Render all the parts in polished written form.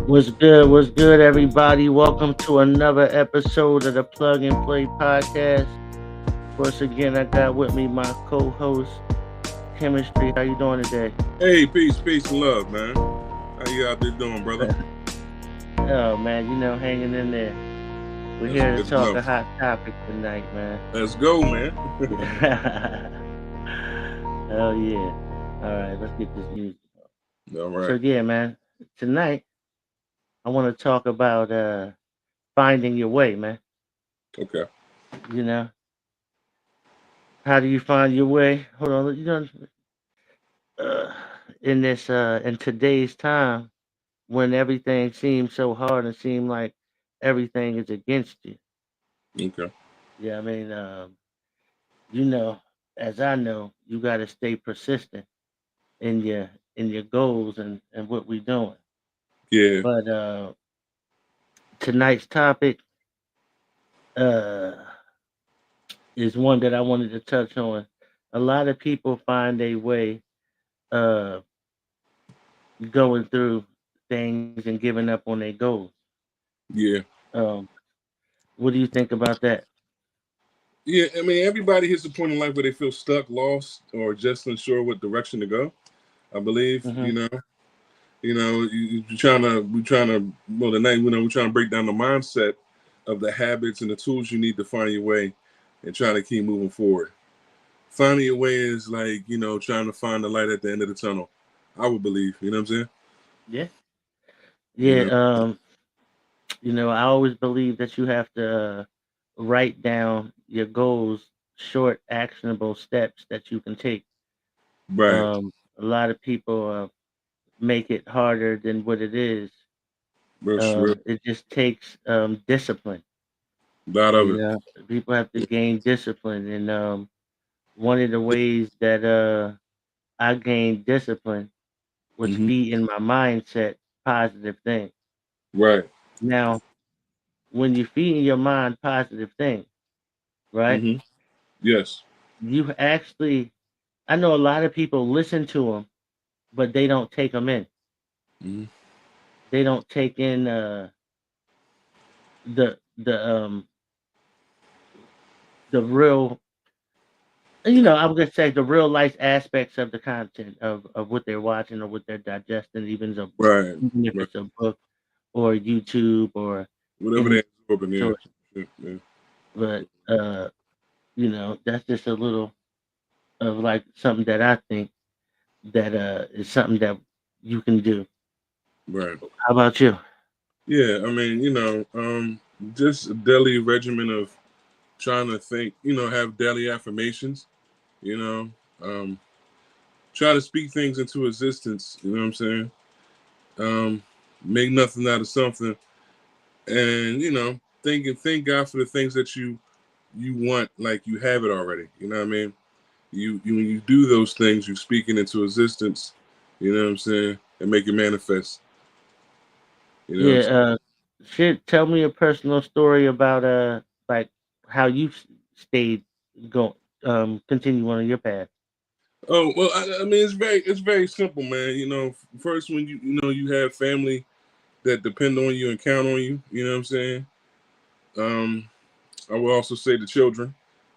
What's good? What's good, everybody? Welcome to another episode of the Plug and Play podcast. Once again, I got with me my co-host, Chemistry. How you doing today? Hey, peace, and love, man. How you out there doing, brother? Oh man, hanging in there. We're That's here to good to talk know. a hot topic tonight, man. Let's go, man. Hell yeah! All right, let's get this music. All So right. yeah, man. Tonight I want to talk about finding your way, man. Okay. You know, how do you find your way? Hold on, uh, in today's time when everything seems so hard and seem like everything is against you. Okay. Yeah, I mean, you know, as I know, you got to stay persistent in your goals and what we're doing. Yeah. But tonight's topic uh is one that I wanted to touch on. A lot of people find a way uh going through things and giving up on their goals. Yeah. Um, what do you think about that? Yeah. I mean, everybody hits a point in life where they feel stuck, lost, or just unsure what direction to go. I believe. Hmm. You're trying to. We're trying to. Well, tonight, we're trying to break down the mindset of the habits and the tools you need to find your way, and trying to keep moving forward. Finding your way is like trying to find the light at the end of the tunnel. I would believe. You know what I'm saying? Yeah, You yeah. know. I always believe that you have to write down your goals, short, actionable steps that you can take. Right. A lot of people make it harder than what it is. Real. It just takes discipline. A lot of You it. know, people have to gain discipline, and one of the ways that I gained discipline was Hmm. feeding my mindset positive things. Right. Now, when you're feeding your mind positive things, right? Hmm. Yes. You actually, I know a lot of people listen to them, but they don't take them in. Hmm. They don't take in the the real, I was gonna say the real life aspects of the content of what they're watching or what they're digesting, Right. even if Right. it's a book or YouTube or Whatever any they open, yeah. source. Yeah. But that's just a little of like something that I think that is something that you can do. Right. How about you? Yeah. I mean, just a daily regimen of trying to think. Have daily affirmations. You know, um, try to speak things into existence. You know what I'm saying? Um, make nothing out of something, and thank God for the things that you want, like you have it already. You know what I mean? You when you do those things, you speak it into existence. You know what I'm saying? And make it manifest. You know what I'm Yeah, saying? tell me a personal story about like how you stayed going continue on your path. Oh well, I mean it's very simple, man. First when you have family that depend on you and count on you. You know what I'm saying? Um, I will also say the children.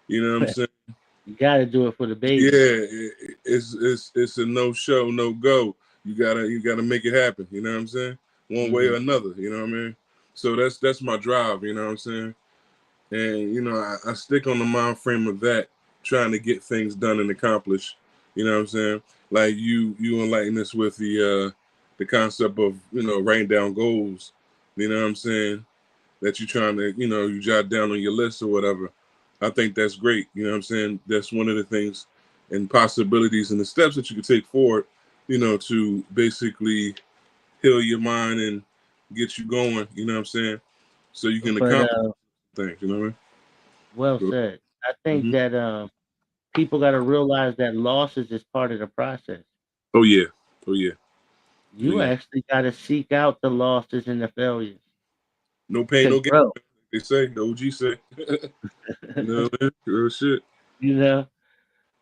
You know what I'm saying? You got to do it for the Yeah, babies. it's a no show, no go. You gotta make it happen. You know what I'm saying? One way Hmm. or another. You know what I mean? So that's my drive. You know what I'm saying? And I stick on the mind frame of that, trying to get things done and accomplished. You know what I'm saying? Like you enlighten us with the concept of writing down goals. You know what I'm saying? That you're trying to you jot down on your list or whatever. I think that's great. You know what I'm saying? That's one of the things and possibilities and the steps that you can take forward. To basically heal your mind and get you going. You know what I'm saying? So you can But accomplish things. You know what well I mean? said. I think Hmm. that people got to realize that losses is part of the process. Oh yeah. Oh yeah. Oh You yeah. actually got to seek out the losses and the failures No pain, to no gain. grow. They say. The OG say. You know what I mean? Real shit. you know,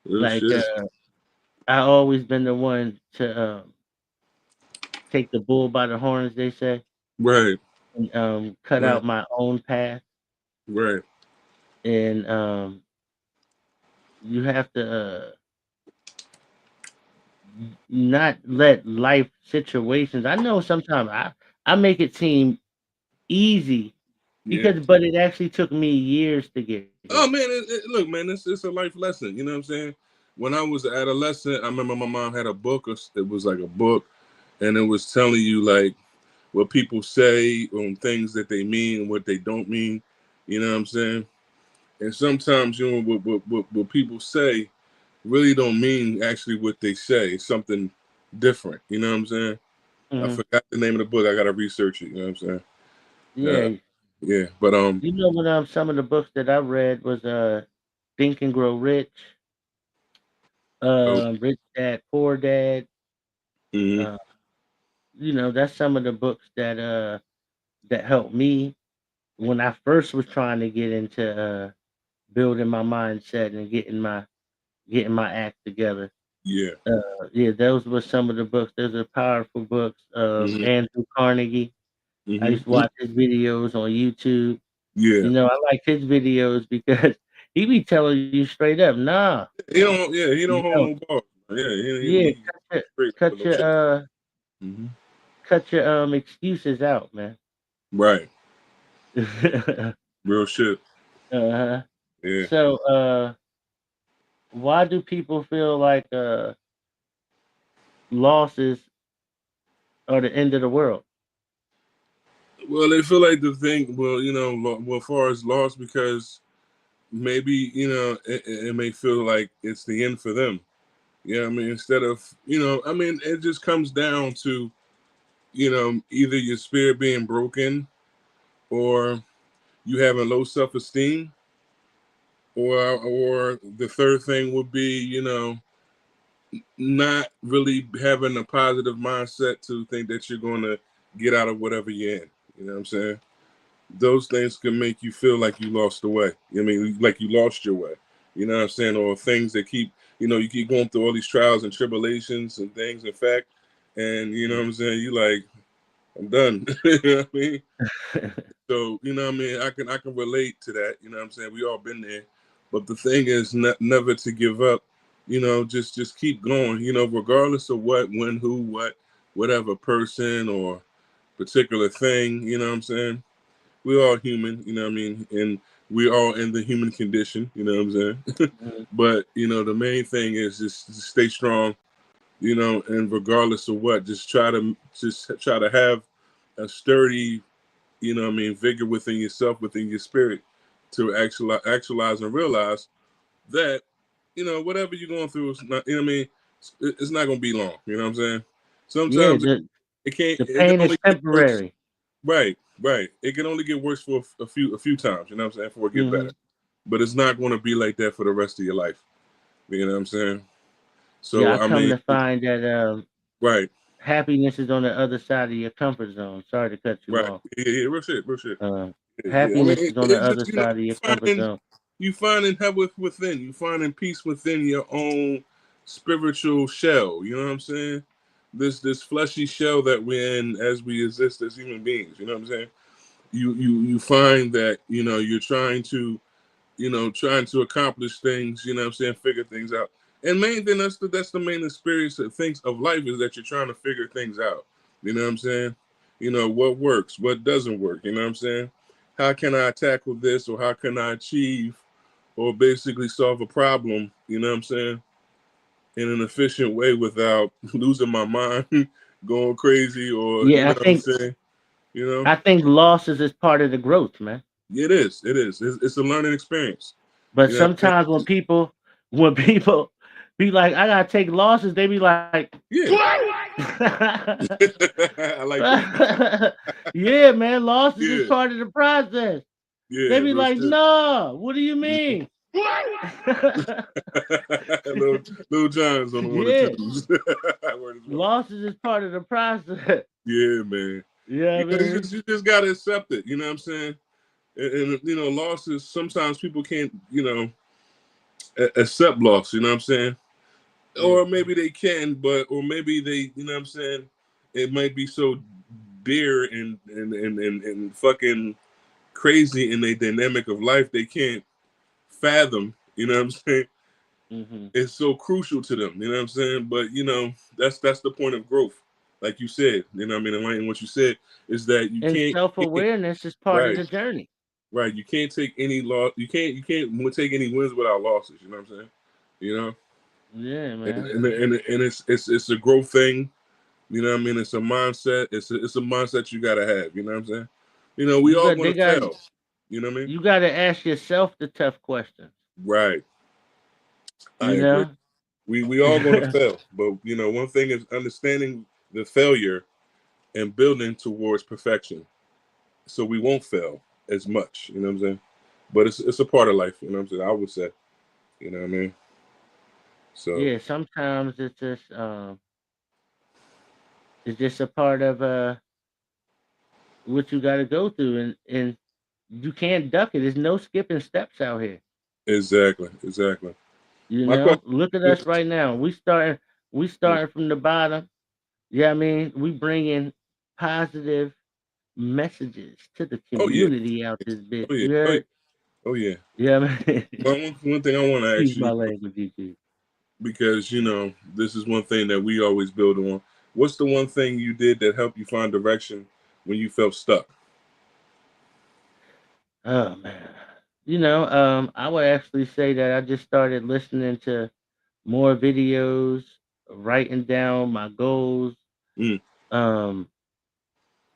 Real like shit. I always been the one to take the bull by the horns. They say. Right. and cut Right. out my own path. Right. And you have to not let life situations. I know sometimes I make it seem easy Yeah. because, but it actually took me years to get Oh here. man, look, man, it's a life lesson. You know what I'm saying? When I was an adolescent, I remember my mom had a book. It was like a book, and it was telling you like what people say on things that they mean and what they don't mean. You know what I'm saying? And sometimes you know what people say really don't mean actually what they say. It's something different. You know what I'm saying? I Hmm. forgot the name of the book. I gotta research it. You know what I'm saying? Yeah, Yeah, yeah. But you know what? Some of the books that I read was Think and Grow Rich, oh, Rich Dad Poor Dad. mhm, Uh, that's some of the books that helped me when I first was trying to get into building my mindset and getting my act together. yeah, Yeah, those were some of the books. Those are powerful books. hmm, Andrew Carnegie. I used to hmm, watch his videos on YouTube. yeah. I like his videos because he be telling you straight up, nah, He don't, yeah, he you don't hold know, no balls. Yeah, yeah, he straight with cut no your chips. uh, Hmm. cut your excuses out, man. Right, real shit. Uh-huh. Yeah. So, why do people feel like losses are the end of the world? Well, they feel like the thing. Well, you know, well, as far as loss, because maybe you know it may feel like it's the end for them. Yeah, I mean, instead of I mean, it just comes down to either your spirit being broken or you having low self-esteem, or the third thing would be not really having a positive mindset to think that you're going to get out of whatever you're in. You know what I'm saying? Those things can make you feel like you lost the way. I mean, like you lost your way. You know what I'm saying? Or things that keep, you keep going through all these trials and tribulations and things, in fact, and you know what I'm saying? You like, I'm done. You know what I mean? So, you know what I mean? I can relate to that. You know what I'm saying? We all been there. But the thing is never to give up. Just keep going, regardless of what, when, who, whatever person or particular thing, you know what I'm saying? We're all human, you know what I mean? And we're all in the human condition, you know what I'm saying? Mhm. But, the main thing is just to stay strong, and regardless of what, just try to have a sturdy, what I mean, vigor within yourself, within your spirit, to actualize and realize that, whatever you're going through is not, what I mean, it's not going to be long. You know what I'm saying? Yeah, Sometimes the it can pain is only get worse. temporary. Right, right. It can only get worse for a few times. You know what I'm saying? Before it get Hmm. better, but it's not going to be like that for the rest of your life. You know what I'm saying? Yeah, So I I come mean, to find that right, happiness is on the other side of your comfort zone. Sorry to cut you right. off. Yeah, yeah, real shit, real shit. Uh, Yeah, yeah. I mean, Happiness is on the it's other just side of your comfort zone. you finding heaven within, you finding peace within your own spiritual shell. You know what I'm saying? This fleshy shell that we're in as we exist as human beings. You know what I'm saying? You find that you're trying to accomplish things. You know what I'm saying? Figure things out. And main thing that's the main experience of things of life is that you're trying to figure things out. You know what I'm saying? What works, what doesn't work. You know what I'm saying? How can I tackle this, or how can I achieve, or basically solve a problem? You know what I'm saying? In an efficient way without losing my mind, going crazy, or you Yeah, know what I'm saying? You know, I think losses is part of the growth, man. it is. It is. It's a learning experience. But You know what I sometimes when people be like, I gotta take losses, they be like, mean? yeah, Yeah. I like that. yeah, man, losses is Yeah, part of the process. They yeah, be real like, shit. no, what do you Mhm. mean? little John's on the one and Yeah, twos. Word is one. losses is part of the process. Yeah, man. You know what I You mean? just gotta accept it. You know what I'm saying? And losses. Sometimes people can't accept loss. You know what I'm saying? Yeah. Or maybe they can, or maybe they. You know what I'm saying? It might be so beer and fucking crazy in their dynamic of life they can't fathom. You know what I'm saying? Mm-hmm. It's so crucial to them. You know what I'm saying? But that's the point of growth. Like you said, you know what I mean? Enlightening what you said is that you And can't self-awareness is part of right. the journey. Right. You can't take any loss. You can't take any wins without losses. You know what I'm saying? You know, Yeah, and man. it's a growth thing. You know what I mean? It's a mindset. It's a mindset you gotta have. You know what I'm saying? We You all got gonna they got fail. You know what I mean? you got to ask yourself the tough questions. Right. I You agree. know. We all gonna fail, but one thing is understanding the failure and building towards perfection, so we won't fail as much. You know what I'm saying? But it's a part of life. You know what I'm saying? I would say. You know what I mean? So Yeah, sometimes it's just a part of what you got to go through, and you can't duck it. There's no skipping steps out here. exactly. You My question know, look at is, us right now. We starting from the bottom. Yeah, I mean, we bringing positive messages to the oh yeah, community out this bitch. oh yeah, You oh yeah, heard? oh yeah. Yeah, man. One thing I want to ask Excuse you, my language, YouTube. because this is one thing that we always build on. What's the one thing you did that helped you find direction when you felt stuck? Oh man. I would actually say that I just started listening to more videos, writing down my goals, Mm, um,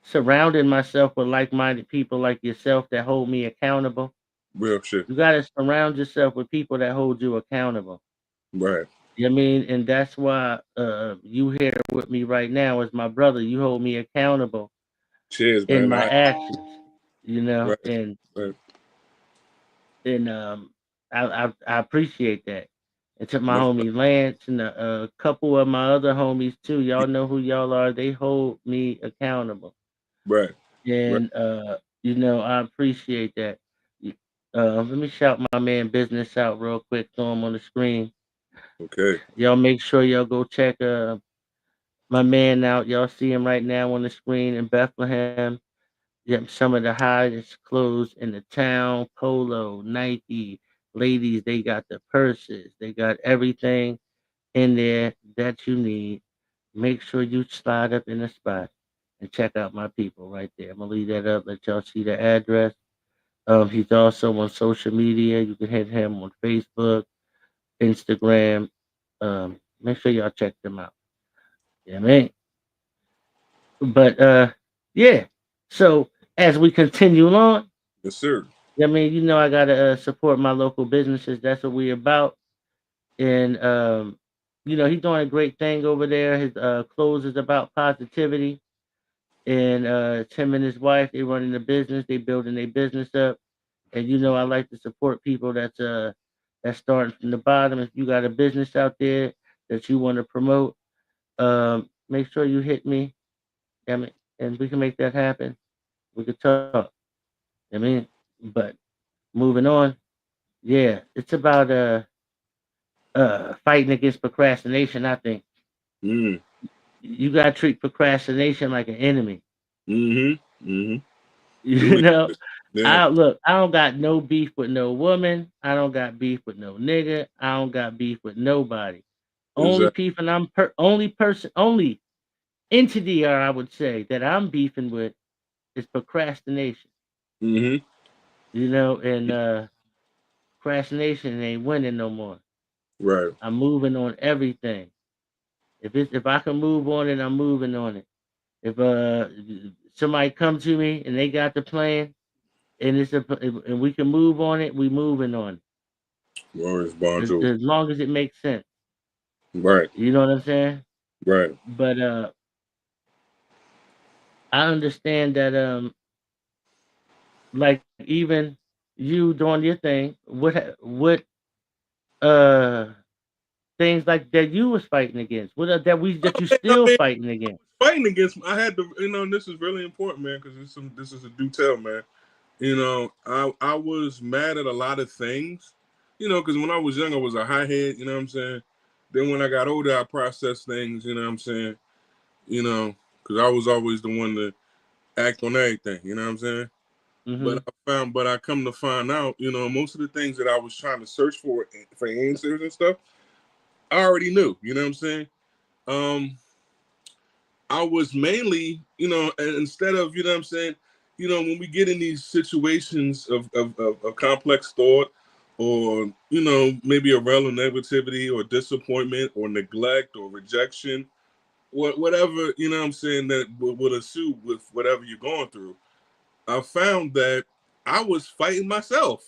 surrounding myself with like-minded people like yourself that hold me accountable. real shit. You gotta surround yourself with people that hold you accountable. Right. You know what I mean? And that's why you here with me right now as my brother. You hold me accountable Cheers, in man. my actions, Right, and right, and I appreciate that. And to my no, homie Lance and a couple of my other homies too. Y'all know who y'all are. They hold me accountable, right, right. and I appreciate that. Let me shout my man business out real quick. Throw him on the screen. Okay, Y'all make sure y'all go check my man out. Y'all see him right now on the screen in Bethlehem. Yep, some of the hottest clothes in the town, Polo, Nike. Ladies, they got the purses. They got everything in there that you need. Make sure you slide up in the spot and check out my people right there. I'm gonna leave that up, let y'all see the address. He's also on social media. You can hit him on Facebook, Instagram. Make sure y'all check them out. Yeah, man. But yeah. So as we continue on, yes, sir. I mean, I gotta support my local businesses. That's what we about. And he's doing a great thing over there. His clothes is about positivity. And it's him and his wife. They running the business. They building their business up. And I like to support people that's starting from the bottom. If you got a business out there that you want to promote, make sure you hit me. I mean, and we can make that happen. We could talk. I mean, but moving on. Yeah, it's about fighting against procrastination. I think Mm, you gotta treat procrastination like an enemy. mm-hmm. You Really? know, Yeah, I look. I don't got no beef with no woman. I don't got beef with no nigga. I don't got beef with nobody. Only exactly. people only entity, or I would say that I'm beefing with is procrastination. Mm-hmm. And procrastination ain't winning no more. Right, I'm moving on everything. If I can move on it, I'm moving on it. If somebody come to me and they got the plan and and we can move on it, we moving on Lawrence it. Bon Jovi. As long as it makes sense. Right, You know what I'm saying? right. But I understand that like even you doing your thing, what uh things like that you was fighting against, that you I still mean, fighting against. fighting against. I had to, and this is really important, man, because this is a do tell, man. I was mad at a lot of things, because when I was young, I was a high head. You know what I'm saying? Then when I got older, I processed things. You know what I'm saying? Because I was always the one act on everything. You know what I'm saying? Mm-hmm. But I come to find out, most of the things that I was trying to search for answers and stuff, I already knew. You know what I'm saying? Um, I was mainly, instead of, you know what I'm saying, when we get in these situations of complex thought, or, maybe a realm of negativity or disappointment or neglect or rejection, whatever, you know what I'm saying, that would ensue with whatever you're going through, I found that I was fighting myself.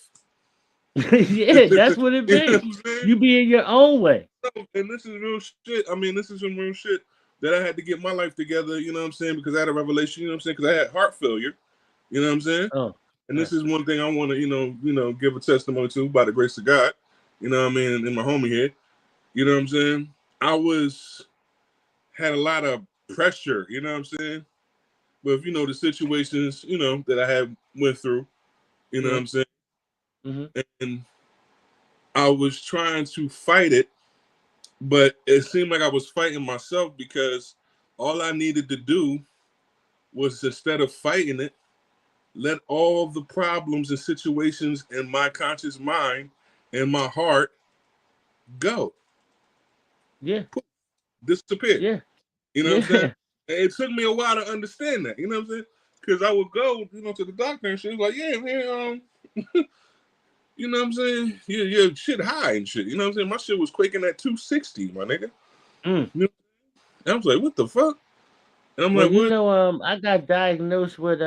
Yeah, that's what it You know be. what I'm saying? You be in your own way. And this is real shit. I mean, this is some real shit that I had to get my life together, you know what I'm saying? Because I had a revelation, you know what I'm saying? Because I had heart failure, you know what I'm saying? Oh, And right. this is one thing I want to, give a testimony to by the grace of God, you know what I mean, and my homie here, you know what I'm saying? I had a lot of pressure, you know what I'm saying? With, the situations, that I had went through, you know what Yeah. I'm saying? Mm-hmm. And I was trying to fight it, but it seemed like I was fighting myself, because all I needed to do was, instead of fighting it, let all the problems and situations in my conscious mind and my heart go, Yeah. disappear. Yeah. You know what I'm saying? Yeah. And it took me a while to understand that. You know what I'm saying? Because I would go, to the doctor and she was like, "Yeah, man, you know what I'm saying? Your shit high and shit. You know what I'm saying? My shit was quaking at 260, my nigga. Mm. You know? And I was like, what the fuck? And I'm Well, like, what? I got diagnosed with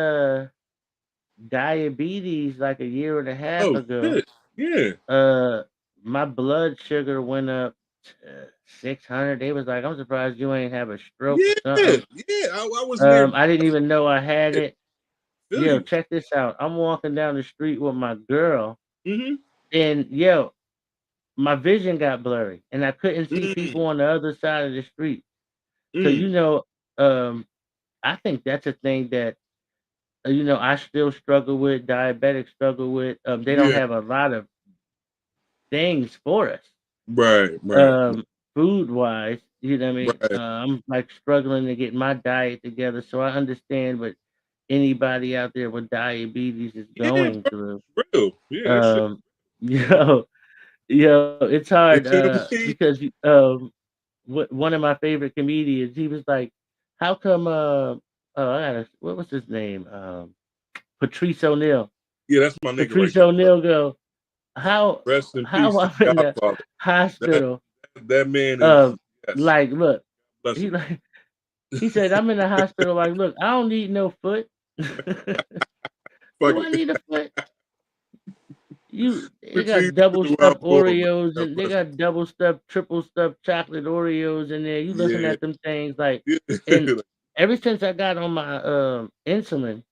diabetes like a year and a half Oh ago. shit. Yeah. Uh, my blood sugar went up to 600. They was like, "I'm surprised you ain't have a stroke or Yeah. something." Yeah. I was near. I didn't even know I had it. Feel Yo, you. check this out. I'm walking down the street with my girl, Mm-hmm. and yo, my vision got blurry, and I couldn't see Mm, people on the other side of the street. So mm. um, I think that's a thing that I still struggle with. Diabetics struggle with. They don't Yeah. have a lot of things for us. Right. Right. Um, Food wise, you know what I mean? Right. I'm like struggling to get my diet together, so I understand what anybody out there with diabetes is Yeah, going through. real. Yeah, that shit. Um, yo, it's You hard know what I mean? because one of my favorite comedians, he was like, "How come?" What was his name? Patrice O'Neal. Yeah, that's my nigga right Patrice there. O'Neal go, "How Rest in how peace to I'm in the Godfather. That hospital?" that man is, Um, yes, like, look, bless he him. like he said, "I'm in the hospital." Like, look, I don't need no foot. Fuck Do I it. need a foot? They Proceed got double to where I'm stuffed going, man. Oreos God and they bless him. got double stuffed, triple stuffed chocolate Oreos in there. You looking Yeah. at them things like, and Yeah. ever since I got on my insulin,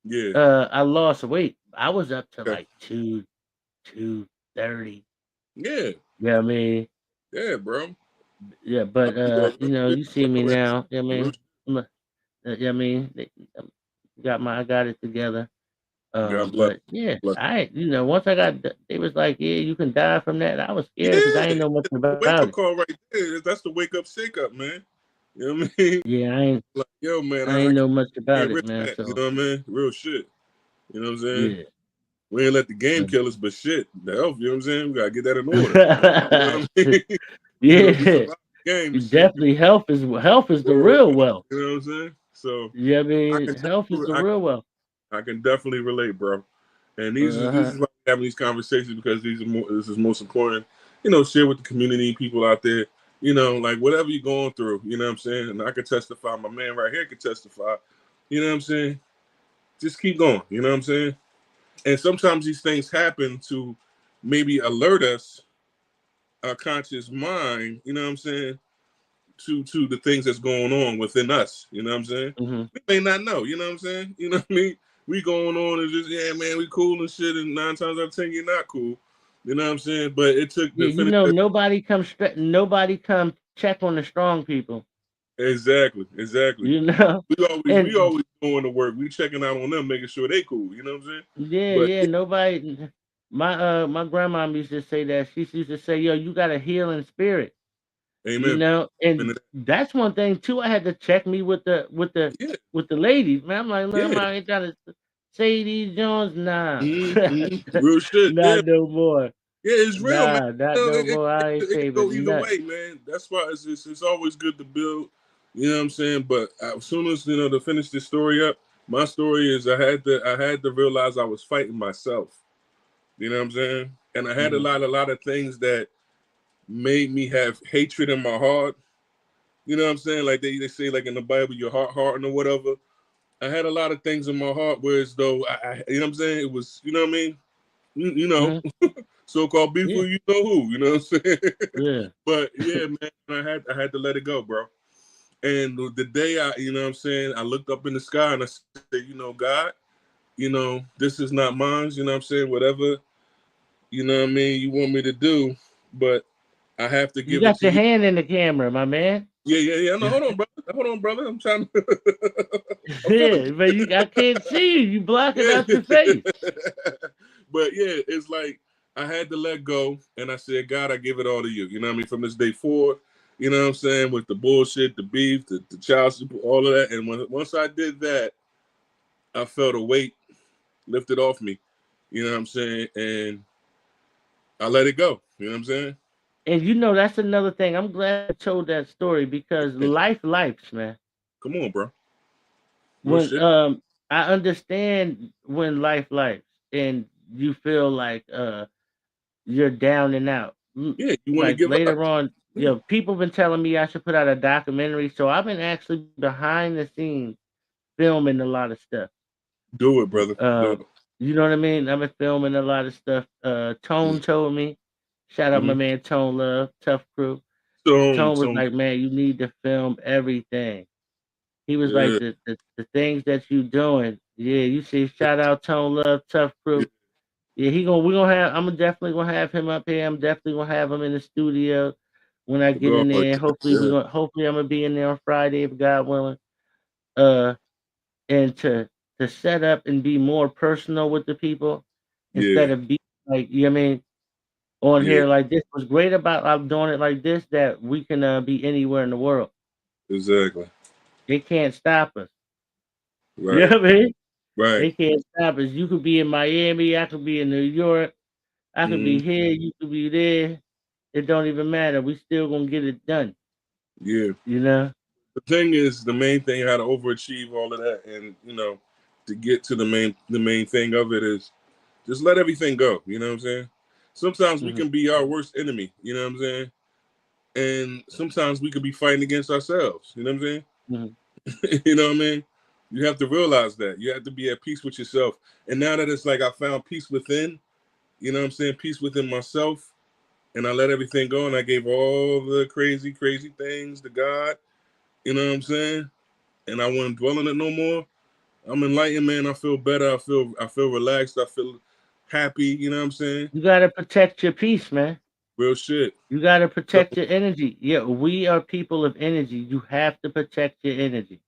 Yeah. I lost weight. I was up to Okay. like 230. Yeah. Yeah, I mean, Yeah, bro. yeah, I but be going up there, you see me bro. now. Yeah, I Real mean, yeah, I mean, I got it together. shit. God bless. But yeah, Bless. once I got, they was like, yeah, you can die from that. I was scared because I Yeah. ain't know much It's the wake about up it. call right there. That's the wake up, shake up, man. You know what I mean? Yeah, Like, yo, man, I I ain't can't know much about get it, rid of man. that. You So know what I mean? Real shit. You know what I'm saying? yeah, We ain't let the game but kill us, but shit, the health, you know what I'm saying? We gotta get that in order. You know what I mean? We yeah, survived the game and shit. definitely health is the You real wealth. know what I'm saying? So Yeah, I I mean, can health is the I, real wealth. I can definitely relate, bro. And Uh this huh. is why we're having these conversations, because this is most important. Share with the community, people out there. Like whatever you're going through, you know what I'm saying? And I can testify. My man right here can testify. You know what I'm saying? Just keep going. You know what I'm saying? And sometimes these things happen to maybe alert us, our conscious mind, you know what I'm saying, to the things that's going on within us, you know what I'm saying? Hmm. We may not know, you know what I'm saying? You know what I mean? We going on and just, yeah, man, we cool and shit, and 9 times out of 10 you're not cool. You know what I'm saying? But it took Yeah, the finish. nobody come check on the strong people. Exactly, exactly. You know, We and always doing the work. We checking out on them, making sure they cool, you know what I'm saying? yeah, But yeah. Nobody. My grandma used to say that. She used to say, "Yo, you got a healing spirit." You Amen. know, and And that's one thing too. I had to check me with the yeah, ladies, man. I'm like, look, I'm yeah. out here trying to say these Jones, nah, Real shit. Yeah, not no more, yeah, it's real, man. nah, not You know, no more. I ain't it can go favoring either nothing. way, man. That's why it's always good to build. You know what I'm saying? But as soon as to finish this story up, my story is I had to realize I was fighting myself. You know what I'm saying? And I had a Hmm. lot of things that made me have hatred in my heart. You know what I'm saying? Like they say, like in the Bible, your heart hardened or whatever. I had a lot of things in my heart, whereas though you know what I'm saying, it was, you know what I mean, you know, Hmm. so-called beef Yeah, with you know who, you know what I'm saying. yeah. But yeah, man, I had to let it go, bro. And the day you know what I'm saying, I looked up in the sky and I said, God, this is not mine, you know what I'm saying, whatever, you know what I mean, you want me to do, but I have to You give it got to your you. hand in the camera, my man. Yeah, yeah, yeah. No, hold on, brother. I'm trying to. I'm feeling Yeah, but I can't see you. You blocking good. out Yeah. your face. But yeah, it's like I had to let go, and I said, God, I give it all to you. You know what I mean? From this day forward, you know what I'm saying, with the bullshit, the beef, the child support, all of that. And once I did that, I felt a weight lifted off me. You know what I'm saying? And I let it go. You know what I'm saying? And that's another thing. I'm glad I told that story because Yeah. life, man. Come on, bro. Real When shit. I understand when life and you feel like you're down and out. Yeah, you want to Like give up. later on, Yeah. people been telling me I should put out a documentary. So I've been actually behind the scenes filming a lot of stuff. Do it, brother. Do Uh, it. you know what I mean? I've been filming a lot of stuff. Yeah. Tone told me, shout out my Mm-hmm. man Tone Love, Tough Crew. So, Tone was so like, man, you need to film everything. He was like, yeah, the things that you doing. Yeah, you see, shout out Tone Love, Tough yeah, Crew. Yeah, we're gonna have. I'm definitely gonna have him up here. I'm definitely gonna have him in the studio when I get God, in there. yeah, Hopefully I'm gonna be in there on Friday if God willing. Uh, and to set up and be more personal with the people yeah, instead of be like I mean on yeah, here like this. What's great about I'm doing it like this that we can be anywhere in the world. exactly. They can't stop us. You Right, know what I mean? right. They can't stop us. You could be in Miami, I could be in New York, I could Hmm. be here, you could be there. It don't even matter. We still gonna get it done. Yeah. You know? The thing is, the main thing, how to overachieve all of that, and to get to the main thing of it is just let everything go. You know what I'm saying? Sometimes we Hmm. can be our worst enemy. You know what I'm saying? And sometimes we could be fighting against ourselves. You know what I'm Hmm. saying? You know what I mean? You have to realize that you have to be at peace with yourself. And now that it's like I found peace within, you know what I'm saying, peace within myself, and I let everything go, and I gave all the crazy, crazy things to God. You know what I'm saying? And I wouldn't dwell on it no more. I'm enlightened, man. I feel better. I feel relaxed. I feel happy. You know what I'm saying? You gotta protect your peace, man. Real shit. You gotta So, protect your energy. Yeah, we are people of energy. You have to protect your energy.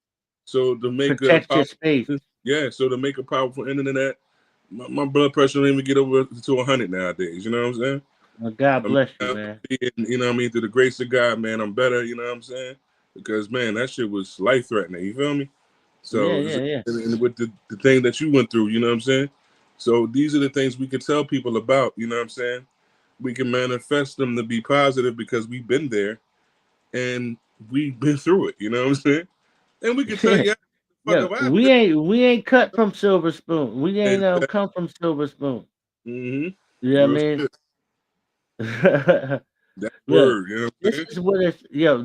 so to make a Protect your powerful, space. yeah. So to make a powerful internet, my blood pressure don't even get over to 100 nowadays. You know what I'm saying? Well, God I'm, bless you, man. you know what I mean? Through the grace of God, man, I'm better. You know what I'm saying? Because man, that shit was life threatening. You feel me? Yeah, So, yeah, yeah. and with the thing that you went through, you know what I'm saying? So these are the things we can tell people about, you know what I'm saying? We can manifest them to be positive because we've been there and we've been through it, you know what I'm saying? And we can tell you fuck Yo, up we ain't cut from silver spoon. We ain't after. come from silver spoon. Mm-hmm. You know what I Real mean? shit. That Look, word, you know what I'm saying?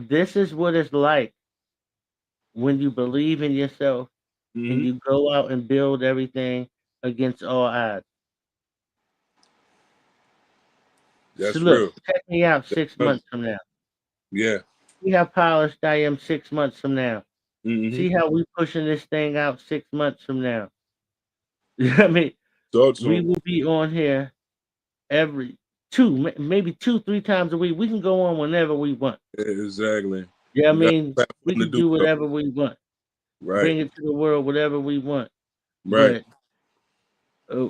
this is what it's like when you believe in yourself and Mm-hmm. you go out and build everything against all odds. So That's look, real. check me out That's 6 months money. from now. Yeah. See how polished I am 6 months from now. Mm-hmm. See how we pushing this thing out 6 months from now. You know what I mean? Talk to We him. will be on here every maybe 2, 3 times a week. We can go on whenever we want. Exactly. Yeah, I We got mean, a we platform to can do do so. whatever we want. Right. Bring it to the world, whatever we want. Right. But uh,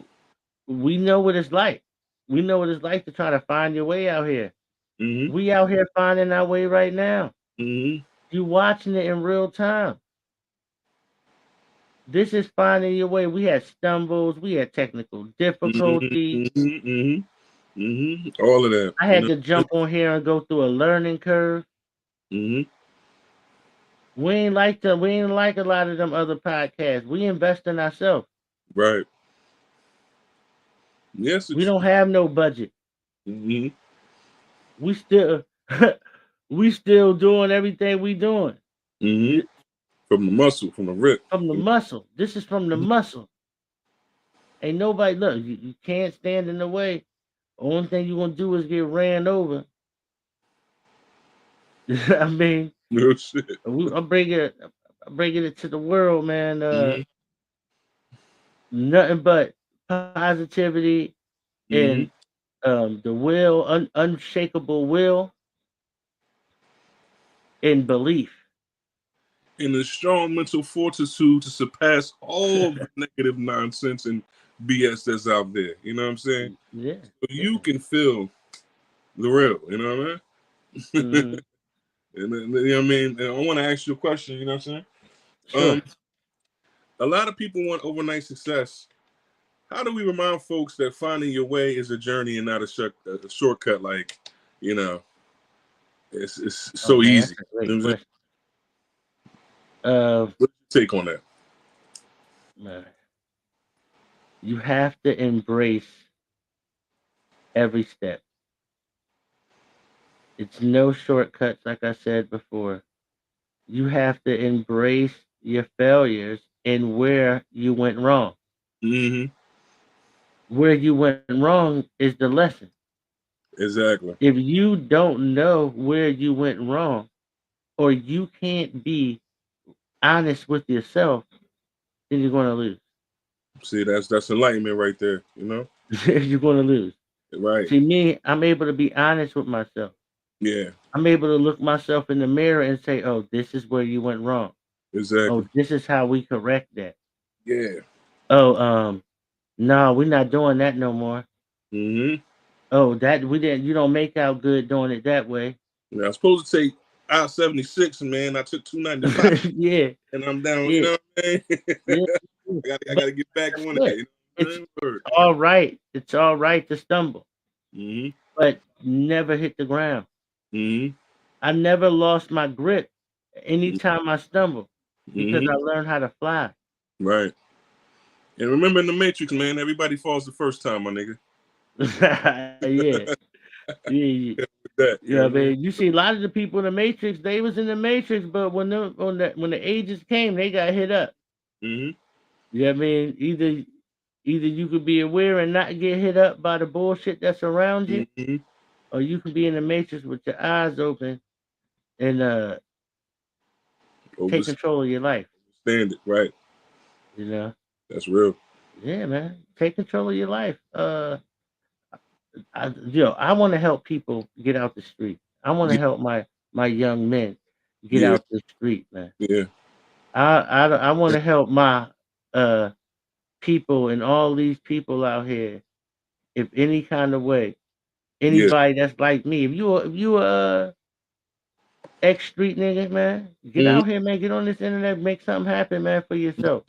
we know what it's like. We know what it's like to try to find your way out here. Mm-hmm. We out here finding our way right now. Mm-hmm. You watching it in real time. This is finding your way. We had stumbles, we had technical difficulties. Mm-hmm. Mm-hmm. Mm-hmm. All of that. I You had know. to jump on here and go through a learning curve. Mm-hmm. We ain't like a lot of them other podcasts. We invest in ourselves. Right. Yes, We it's. don't have no budget. Mm-hmm. We still we still doing everything we doing. Mm-hmm. From the muscle, from the rip. From the muscle. This is from the muscle. Ain't nobody look, you can't stand in the way. Only thing you're gonna do is get ran over. I mean, No shit. I'm bringing it to the world, man. Mm-hmm. Nothing but positivity Mm-hmm. and the will, unshakable will and belief. And a strong mental fortitude to surpass all the negative nonsense and BS that's out there. You know what I'm saying? Yeah, So you yeah. can feel the real. You know what I mean? Hmm. And you know what I mean? And I want to ask you a question. You know what I'm saying? Sure. A lot of people want overnight success. How do we remind folks that finding your way is a journey and not a shortcut? Like, you know, it's Oh so man, easy. that's a great You know what I'm saying? question. Uh, What's your take on that? man, you have to embrace every step. It's no shortcuts, like I said before. You have to embrace your failures and where you went wrong. Mm-hmm. Where you went wrong is the lesson. Exactly. If you don't know where you went wrong, or you can't be honest with yourself, then you're going to lose. See, that's enlightenment right there. You know? You're going to lose. Right. See, me, I'm able to be honest with myself. Yeah. I'm able to look myself in the mirror and say, "Oh, this is where you went wrong. Exactly. Oh, this is how we correct that. Yeah. Oh, no, we're not doing that no more. Mm-hmm. Oh, that we didn't. You don't make out good doing it that way." Yeah, I was supposed to take I-76, man. I took 295 Yeah, and I'm down, you yeah, know what I mean? yeah. Yeah. I But gotta get back on that, look, you know what it's I'm saying? all right. It's all right to stumble, Mm-hmm. but never hit the ground. Mm-hmm. I never lost my grip anytime I stumble because Mm-hmm. I learned how to fly. Right. And remember in the Matrix, man, everybody falls the first time, my nigga. Yeah, yeah. With that, you Yeah, know what I mean? man. You see, a lot of the people in the Matrix, they was in the Matrix, but when the ages came, they got hit up. Mm-hmm. You know what I mean? Either you could be aware and not get hit up by the bullshit that's around you, Mm-hmm. or you can be in the Matrix with your eyes open and take Overstand control of your life. it, right? You know? That's real. Yeah, man. Take control of your life. I want to help people get out the street. I want to Yeah, help my young men get yeah, out the street, man. yeah. I want to help my uh people and all these people out here, if any kind of way, Yeah. anybody that's like me. If you ex street nigga, man, get Mm-hmm. out here, man. Get on this internet, make something happen, man, for yourself.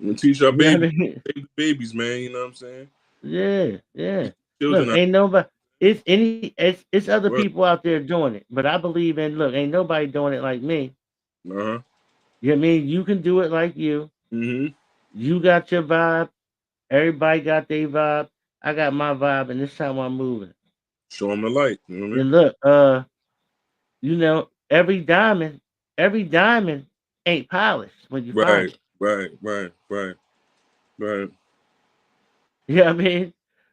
And teach our You know what babies, I mean? save the babies, man. You know what I'm saying? Yeah, yeah. Children Look, are ain't nobody. It's other work. people out there doing it, but I believe in. Look, ain't nobody doing it like me. Uh-huh. You know what I mean? You can do it like you. Mm-hmm. You got your vibe. Everybody got their vibe. I got my vibe, and this time I'm moving. Show them the light. You know what I mean? And look, every diamond ain't polished when you find Right, it. right, right, right, right. You know what I mean?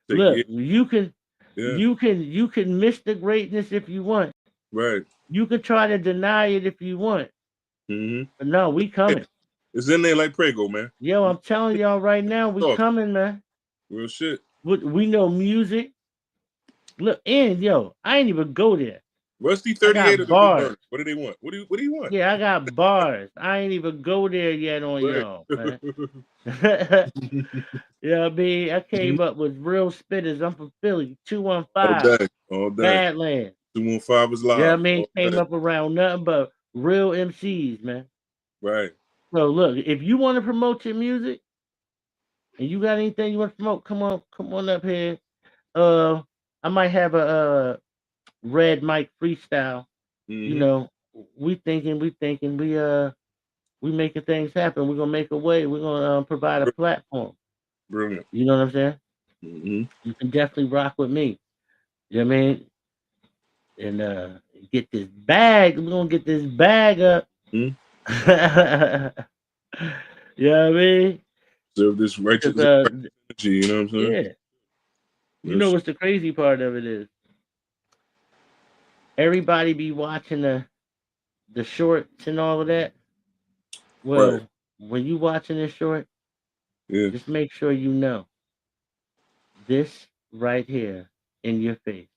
Take Look, it. Yeah, you can miss the greatness if you want. right. You can try to deny it if you want. Mm-hmm. But no, we Yeah, coming. it's in there like Prego, man. Yo, I'm telling y'all right now, we Talk coming, man. real shit. We know music. Look, and yo, I ain't even go there. Rusty I 38 or got the New bars. Burners? What do they want? What do you want? Yeah, I got bars. I ain't even go there yet on Right. y'all, man. You know what I mean? I came up with real spitters. I'm from Philly, All 215, day, all day. Badlands. 215 is live. Yeah, I mean, All came that. up around nothing but real MCs, man. Right. So look, if you want to promote your music and you got anything you want to promote, come on up here. I might have a red mic freestyle. You Mm-hmm. know, we thinking, we making things happen. We're gonna make a way. We're gonna provide a platform. Brilliant. You know what I'm saying? Mm-hmm. You can definitely rock with me. You know what I mean? And get this bag. We're gonna get this bag up. Mm-hmm. You know what I mean? Serve this 'Cause, righteous energy, you know what I'm saying? yeah. You know Yes. what's the crazy part of it is? Everybody be watching the shorts and all of that. Right. Well, when you watching this short, Yeah. just make sure you know this right here in your face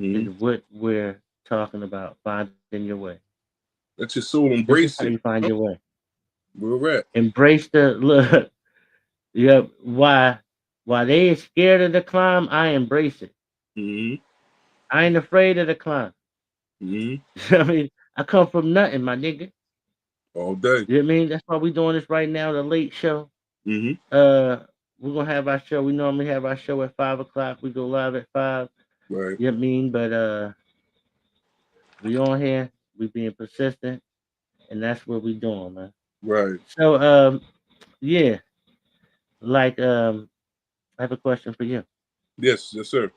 is Mm-hmm. what we're talking about. Finding your way. Let your soul This is embrace how it. you find You know? your way. Where we're at. Embrace the look. Yep. Why they is scared of the climb, I embrace it. Mm-hmm. I ain't afraid of the climb. Mm-hmm. I mean, I come from nothing, my nigga. All day. You know what I mean? That's why we doing this right now, the late show. Mm-hmm. We're gonna have our show. We normally have our show at 5 o'clock. We go live at 5. Right. You know what I mean? But we on here, we being persistent, and that's what we doing, man. Right. So yeah, like I have a question for you. Yes, yes, sir.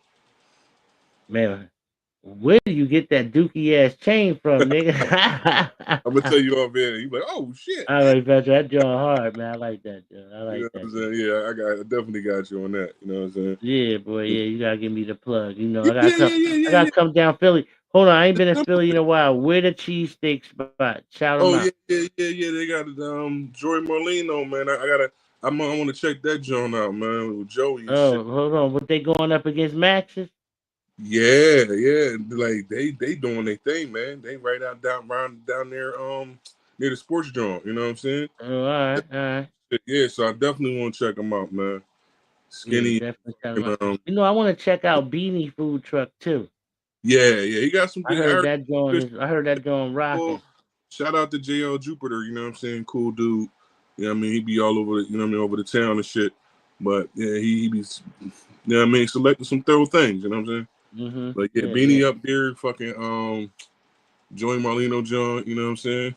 Man, where do you get that dookie ass chain from, nigga? I'm gonna tell you off air. You like, oh shit, I man. like that John hard, man. I like that, John. I You know like what I'm that. saying? Yeah, I definitely got you on that. You know what I'm saying? Yeah, boy. Yeah, you gotta give me the plug. You know, Yeah, yeah, yeah, I yeah, gotta yeah. come down Philly. Hold on, I ain't been in Philly in a while. Where the cheesesteak spot? Shout them Oh yeah, out. yeah, yeah, yeah. They got Joy Molino, man. I gotta. I want to check that joint out, man. With Joey and shit. Oh, hold on. What they going up against Max's? Yeah, yeah. Like they doing their thing, man. They right out down there near the sports joint. You know what I'm saying? Oh, all right, all right. Yeah. So I definitely want to check them out, man. Yeah, Skinny. definitely shout them And, out. You know, I want to check out Beanie Food Truck too. yeah, yeah. He got some I good. heard that going. I heard that going Well, rocking. shout out to JL Jupiter, you know what I'm saying? Cool dude. You know what I mean? He be all over, you know what I mean, over the town and shit. But yeah, he be, you know what I mean, selecting some thorough things, you know what I'm saying? Mhm. Like, yeah, Yeah, Beanie yeah. up there, fucking Joey Marlino John, you know what I'm saying?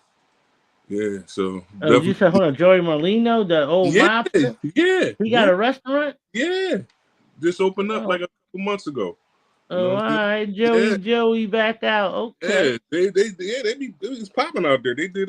Yeah, so Oh, you definitely. said hold on, Joey Molino, the old Yeah, mobster. yeah, He got yeah, a restaurant. yeah. Just opened up like Oh, a couple months ago. You know oh, all what I'm right, saying? Joey back out. Okay. Yeah, they was popping out there. They did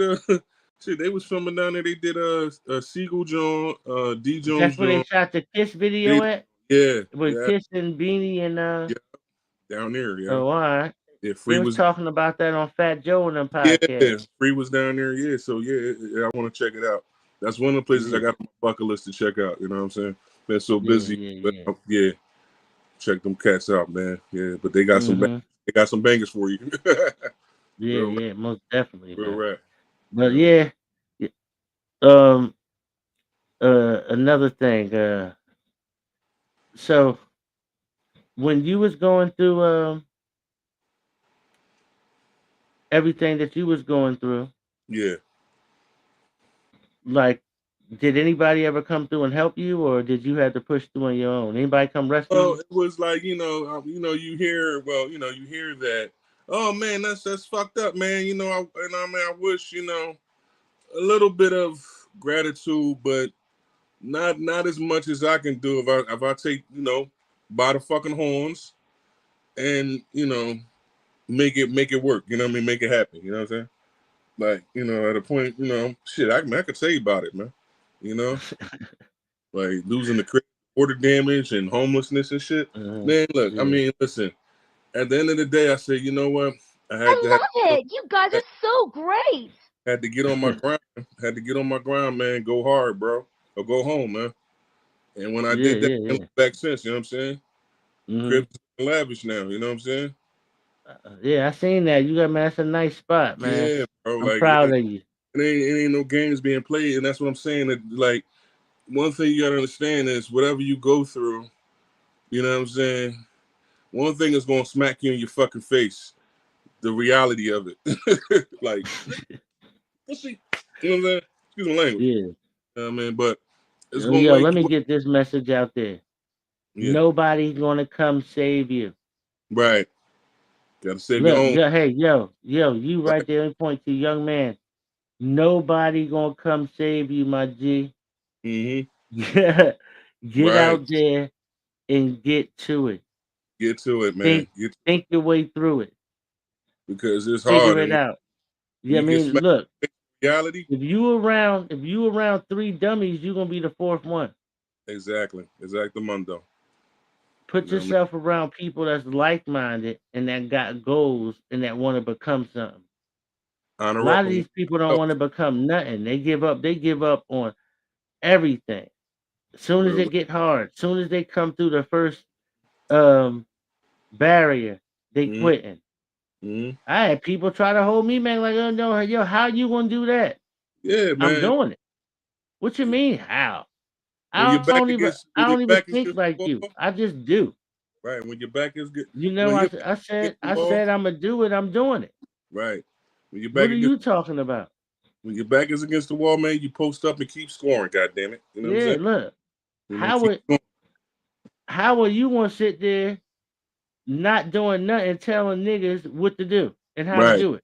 shit. They was filming down there. They did a Siegel John, D Jones That's where they John. shot the Kiss They video at yeah, with yeah, Kiss and Beanie and yeah, down there. Yeah, oh, all right. yeah. They Free was was talking about that on Fat Joe and them yeah, podcast. Free was down there. Yeah, so yeah, I want to check it out. That's one of the places I Yeah, got on my bucket list to check out. You know what I'm saying? Been so yeah, busy, yeah, but yeah. yeah, check them cats out, man. Yeah, but they got Mhm. they got some bangers for you. Yeah, real, yeah, most definitely, real man. rap. But Yeah. yeah, y- um, another thing, so when you was going through everything that you was going through, Yeah. like, did anybody ever come through and help you, or did you have to push through on your own? Anybody come rescue Well, you? it was like you hear you hear that. Oh man, that's fucked up, man. I wish a little bit of gratitude, but not as much as I can do if I take by the fucking horns and make it work. You know what I mean? Make it happen. You know what I'm saying? Like at a point, shit. I could tell you about it, man. You know, like losing the water damage and homelessness and shit. Mhm. Man, look. I Yeah. mean, listen. At the end of the day, I said, you know what? I had to I love it. You guys are so great. had to get on my grind. Had to get on my grind, man. Go hard, bro, or go home, man. And when I Yeah, did that, yeah, I yeah. look back since. You know what I'm saying? Hmm. Cribs is lavish now. You know what I'm saying? Yeah, I seen that. You got man, that's a nice spot, man. Yeah, bro. I'm Like proud of you. it ain't no games being played, and that's what I'm saying. That like one thing you gotta understand is whatever you go through, you know what I'm saying. One thing is gonna smack you in your fucking face. the reality of it. Like, pussy. You know what I'm saying? Excuse my language. Yeah. You know what I mean? But it's Yo, gonna yo, wake let me you up. get this message out there. Yeah. Nobody's gonna come save you. Right. Gotta save your Look, own. yo, hey, yo, you right there. Let me point to young man. Nobody gonna come save you, my G. Get Right. out there and get to it. Get to it, man. Think think your way through it. Because it's hard. Figure And it when out. Yeah, I you get mean, smacked look, with reality, if you around three dummies, you're gonna be the fourth one. exactly. Exactamundo. Put You know what I mean? yourself around people that's like minded and that got goals and that want to become something. A Honor lot up of and these people don't help. want to become nothing. They give up on everything. As soon as Real. it get hard, as soon as they come through the first um barrier, they Mm-hmm. quitting. Mm-hmm. I had people try to hold me back like, oh no, yo, how you gonna do that? Yeah, I'm man. doing it. What you mean how? When your back I when your don't even back is think against like the you. wall, I just do. right? When your back is good, You know, when your back against the I wall, said I'm gonna do it. I'm doing it. right? When your back What are against you talking about? when your back is against the wall, man, you post up and keep scoring. God damn it, you know what I'm Yeah, saying? look. You know, keep going. How are you gonna sit there not doing nothing, telling niggas what to do and how to Right, do it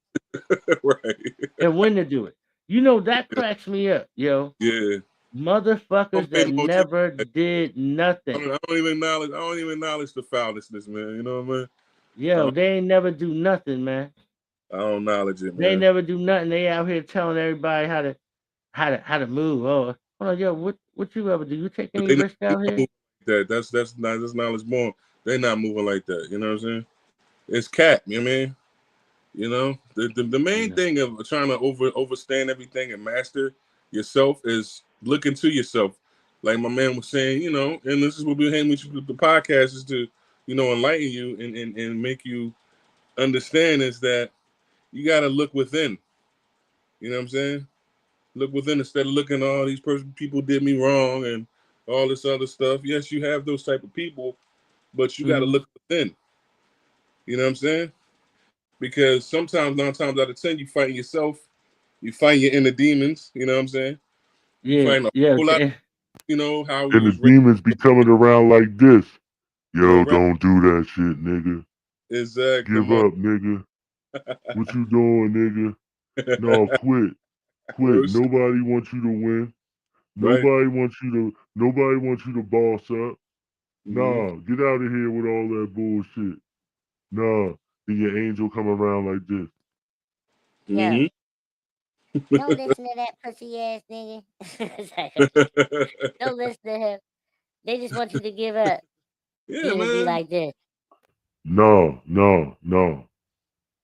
right. and when to do it? You know that cracks me up, yo. Yeah. Motherfuckers Don't pay that no attention. never did nothing. I don't even acknowledge the foulness, man. You know what I mean? Yo, they ain't never do nothing, man. I don't acknowledge it, They man. never do nothing. They out here telling everybody how to move. Oh, hold on, yo, what you ever do? You take But any risk they out not here? moving like that. That's knowledge born. They not moving like that. You know what I'm saying? It's cap. You know what I mean? You know, the main Yeah. thing of trying to overstand everything and master yourself is looking to yourself. Like my man was saying, you know, and this is what we're having with the podcast is to, you know, enlighten you and make you understand is that you got to look within. You know what I'm saying? Look within instead of looking at all these people did me wrong and all this other stuff. Yes, you have those type of people, but you got to Mm-hmm. look within. You know what I'm saying? Because sometimes, 9 times out of 10, you fighting yourself. You fight your inner demons. You know what I'm saying? You Yeah, find a yeah. whole lot. You know how you And the was raised. demons be coming around like this. Yo, Correct. don't do that shit, nigga. Exactly. Give up, nigga. What you doing, nigga? No, quit. Quit. Nobody wants you to win. Right. Nobody wants you to boss up. Mm-hmm. Nah, get out of here with all that bullshit. Nah. Then your angel come around like this. Yo, Mm-hmm. don't listen to that pussy ass nigga. Don't listen to him. They just want you to give up. Yeah, Demons be man. like this. No.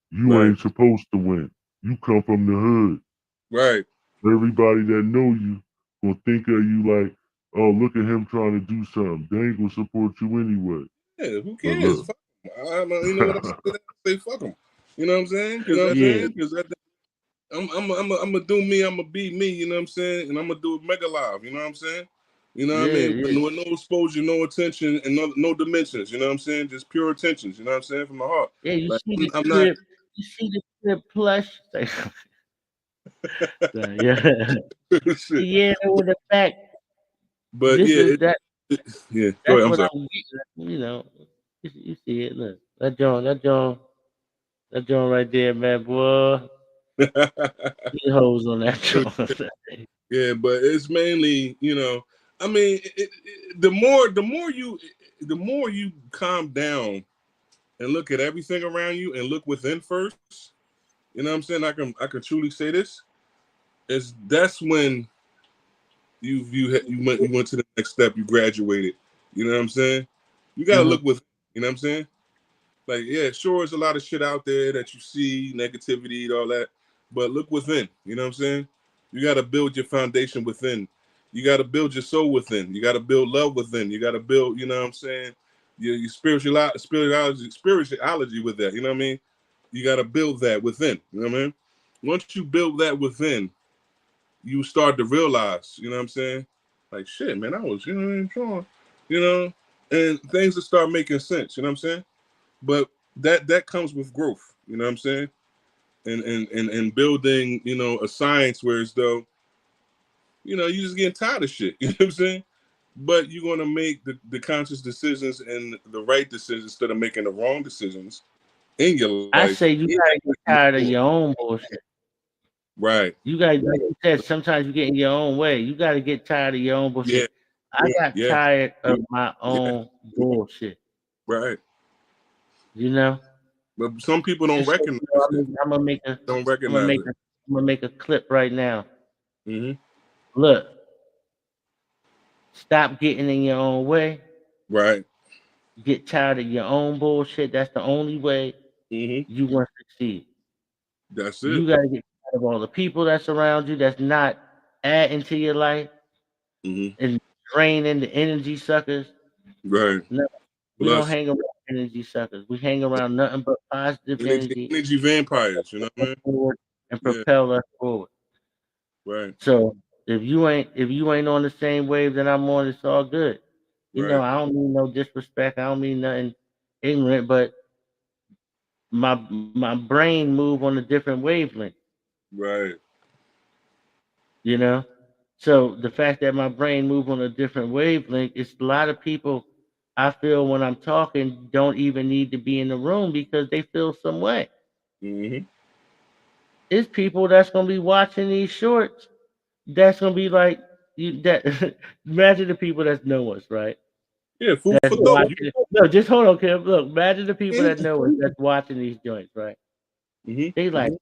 You Right. ain't supposed to win. You come from the hood. Right. Everybody that know you gonna think of you like, oh, look at him trying to do something. They ain't gonna support you anyway. Yeah. Who But cares? look, Fuck 'em. You know what I say? Say fuck them. You know what I'm saying? Yeah, Because I'm gonna do me. I'm gonna be me. You know what I'm saying? And I'm gonna do it mega live. You know what I'm saying? You know what I mean? yeah. With no exposure, no attention, and no dimensions. You know what I'm saying? Just pure attentions. You know what I'm saying? From the heart. Yeah, you Like see the I'm not. clip. You see the clip plush. Yeah, Shit. yeah. With the fact, But this is yeah, that. yeah. Go That's ahead. I'm what sorry. I'm getting. You know, you see it. Look, that joint right there, man, boy. Get hoes on that joint. Yeah, but it's mainly, you know, I mean, the more you calm down and look at everything around you and look within first. You know what I'm saying? I can truly say this. That's when you went to the next step. You graduated. You know what I'm saying? You got to Mhm. look within. You know what I'm saying? Like, yeah, sure, there's a lot of shit out there that you see, negativity, and all that, but look within. You know what I'm saying? You got to build your foundation within. You got to build your soul within. You got to build love within. You got to build, you know what I'm saying? Your spirituality with that. You know what I mean? You got to build that within. You know what I mean? Once you build that within, you start to realize, you know what I'm saying? Like, shit, man, I was, you know, and things will start making sense. You know what I'm saying? But that comes with growth. You know what I'm saying? And building, you know, a science where as though, you know, you just getting tired of shit. You know what I'm saying? But you're gonna make the conscious decisions and the right decisions instead of making the wrong decisions in your I life. say you gotta get tired of your own bullshit. Right. You gotta, like you said, sometimes you get in your own way. You gotta get tired of your own bullshit. Yeah. I got Yeah. tired of my own bullshit. Right. You know? But some people don't Just so recognize you know, it. I'm gonna make a Don't I'm gonna recognize make it. a I'm gonna make a clip right now. Mm-hmm. Look, stop getting in your own way. Right. Get tired of your own bullshit. That's the only way Mm-hmm. you want to succeed. That's You it. gotta get tired of all the people that's around you that's not adding to your life Mm-hmm. and draining the energy suckers. Right. No, we don't Plus hang around energy suckers. We hang around nothing but positive energy energy vampires, you know what I mean? forward and Yeah. propel us forward. Right. So if you ain't on the same wave that I'm on, it's all good. You know, Right. I don't mean no disrespect. I don't mean nothing ignorant, but my brain move on a different wavelength. Right. You know, so the fact that my brain move on a different wavelength, it's a lot of people. I feel when I'm talking don't even need to be in the room because they feel some way. Mm-hmm. It's people that's gonna be watching these shorts. That's gonna be like you. That imagine the people that know us, right? Yeah, food That's for thought. watching it. No, just hold on, Kim. Look, imagine the people that Mm-hmm. know us that's watching these joints, right? They like,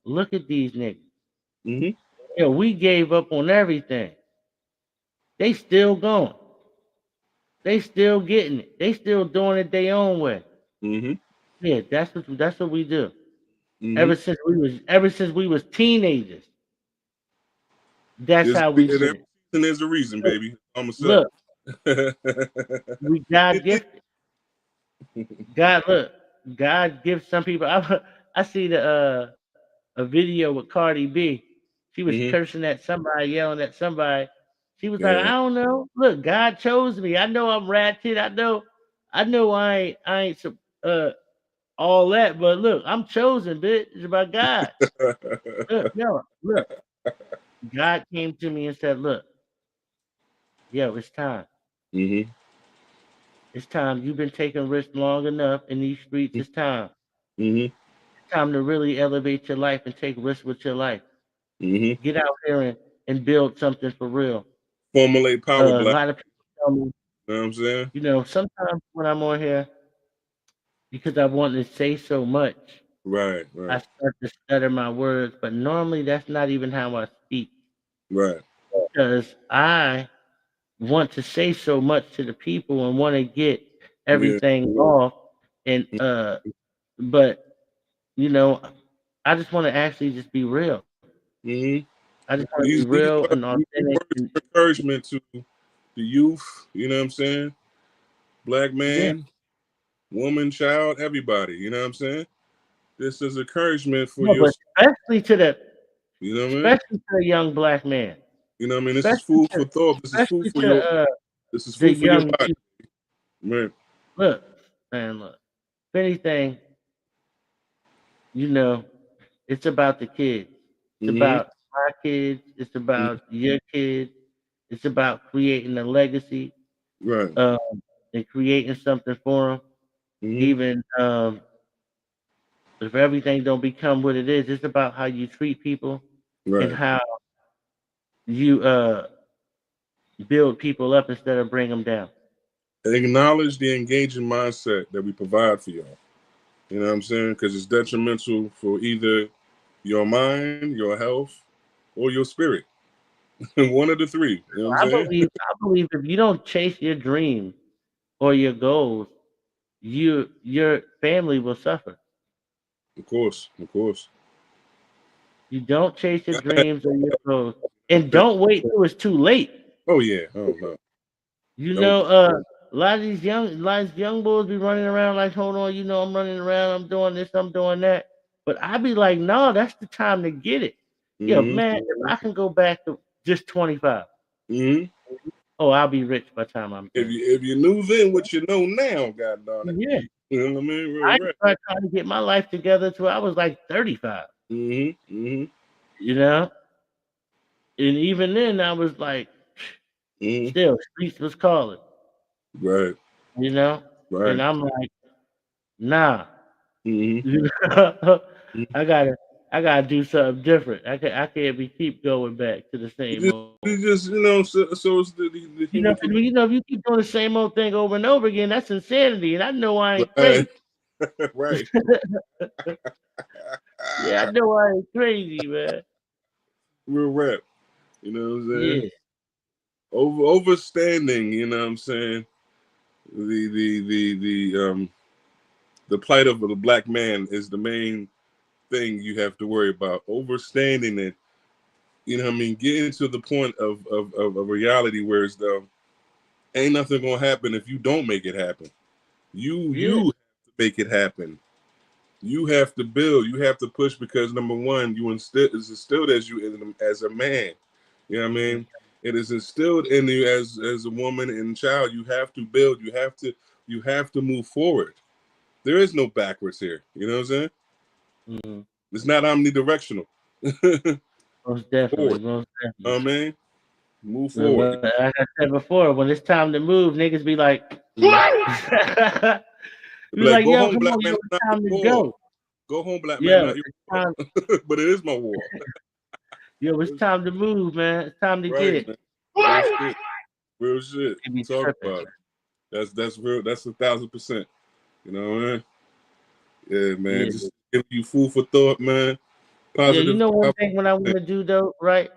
look at these niggas. Mm-hmm. You know, we gave up on everything. They still going. They still getting it. They still doing it their own way. Mm-hmm. Yeah, that's what we do. Mm-hmm. Ever since we was teenagers. That's how we And did it. there's a reason, baby. I'm gonna say. Look, we God gifted. God gives some people. I see a video with Cardi B. She was Mm-hmm. cursing at somebody, yelling at somebody. She was like, Yeah. I don't know. Look, God chose me. I know I'm ratchet. I know I ain't all that, but look, I'm chosen, bitch. It's about God. Look. God came to me and said, look, yo, it's time. Mm-hmm. It's time. You've been taking risks long enough in these streets. It's time. Mm-hmm. It's time to really elevate your life and take risks with your life. Mm-hmm. Get out here and build something for real. Formulate power, A black. lot of people tell me, You know what I'm saying? you know, sometimes when I'm on here, because I want to say so much, Right. I Right. start to stutter my words. But normally that's not even how I speak. Right. Because I want to say so much to the people and want to get Yeah. everything off. And but you know, I just want to actually just be real. Mm-hmm. I just want to be real and authentic. Words of encouragement to the youth. You know what I'm saying? Black Yeah, man, woman, child, everybody. You know what I'm saying? This is encouragement for no, your. but especially to the You know what I mean? especially to the young black man, You know what I mean? This is especially food to for thought. This is food especially for your. to This is the food for your young body, youth. man. Look, man, look. If anything, you know, it's about the kids. It's Mm-hmm. about my kids. It's about your kids. It's about creating a legacy, Right. um, and creating something for them. Mm-hmm. Even if everything don't become what it is, it's about how you treat people and Right. how you build people up instead of bring them down. Acknowledge the engaging mindset that we provide for y'all. You know what I'm saying? Because it's detrimental for either your mind, your health, or your spirit. One of the three. You know what I'm saying? I believe if you don't chase your dreams or your goals, your family will suffer. Of course. Of course. You don't chase your dreams or your goals, and don't wait till it's too late. Oh yeah. Oh no. You Don't. know, a lot of these young boys be running around like, hold on, you know, I'm running around, I'm doing this, I'm doing that. But I be like, no, that's the time to get it. Yeah, Mm-hmm. man, if I can go back to just 25, Mm-hmm. oh, I'll be rich by the time I'm 30. If you knew then what you know now, God darn it. Yeah, You know what I mean? I Real rap. started trying to get my life together till I was like 35. You know, and even then I was like, still streets was calling. Right. You know, Right. and I'm like, nah. Mm-hmm. You know, I gotta do something different. I can't be keep going back to the same old. You just you know, so it's the You human know, if you keep doing the same old thing over and over again, that's insanity. And I know I ain't Right. crazy. Right. Yeah, I know I ain't crazy, man. Real rap. You know what I'm saying? Yeah, Overstanding, you know what I'm saying? The plight of the black man is the main thing you have to worry about. Overstanding it, you know what I mean? Getting to the point of a reality where it's though ain't nothing gonna happen if you don't make it happen. You have to make it happen. You have to build. You have to push because number one, is instilled as you as a man. You know what I mean? It is instilled in you as a woman and child. You have to build. You have to move forward. There is no backwards here. You know what I'm saying? mm-hmm. It's not omnidirectional. Most definitely, Forward. most You know definitely. what I mean? Move Well, forward. like I said before, when it's time to move, niggas be like, be like, Go yo, home, come black on, man. yo, It's it's not time your to war. go. Go home, black man. Yo, Not your it's war. time. But it is my war. Yo, it's time to move, man. It's time to get Right, it. man. Real shit. Real shit. They be Talk tripping. about it. That's real. That's 1,000%. You know what I mean? Yeah, man. Yeah. Just give you food for thought, man. Yeah, you Positive. know one thing what I want to do though, right?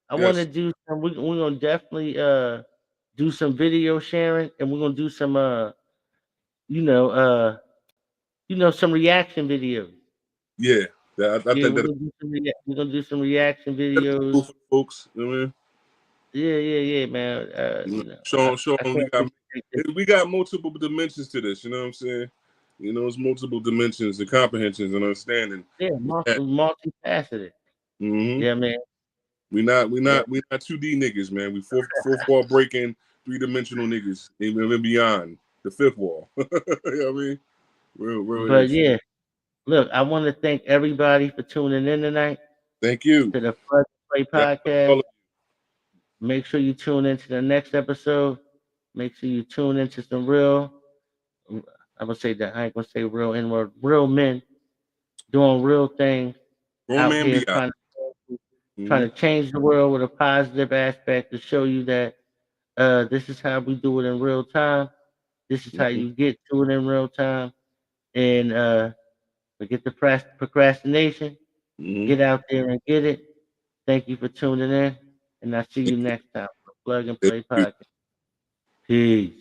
I want to Yes. do some. We're gonna definitely do some video sharing, and we're gonna do some you know some reaction videos. Yeah. I Yeah, think that we're gonna do some reaction that's videos. cool for folks. You know what I mean? Yeah, man. Showing I we can't got wait to take this. multiple dimensions to this. You know what I'm saying? You know, it's multiple dimensions and comprehensions and understanding. Yeah, multifaceted. Mm-hmm. Yeah, man. We Yeah, not 2D niggas, man. We fourth wall breaking, 3-dimensional niggas, even beyond the fifth wall. You know what I mean? Real but issue. yeah, look, I want to thank everybody for tuning in tonight Thank you. to the Plug and Play God bless podcast. all of Make sure you tune into the next episode. Make sure you tune into some real. I'm gonna say that I ain't gonna say real N-word. Real men doing real things you. Grown out man here beyond. trying to change the world with a positive aspect to show you that this is how we do it in real time. This is how Mm-hmm. you get to it in real time. And forget the procrastination. Mm-hmm. Get out there and get it. Thank you for tuning in. And I'll see you next time on the Plug and Play podcast. Peace.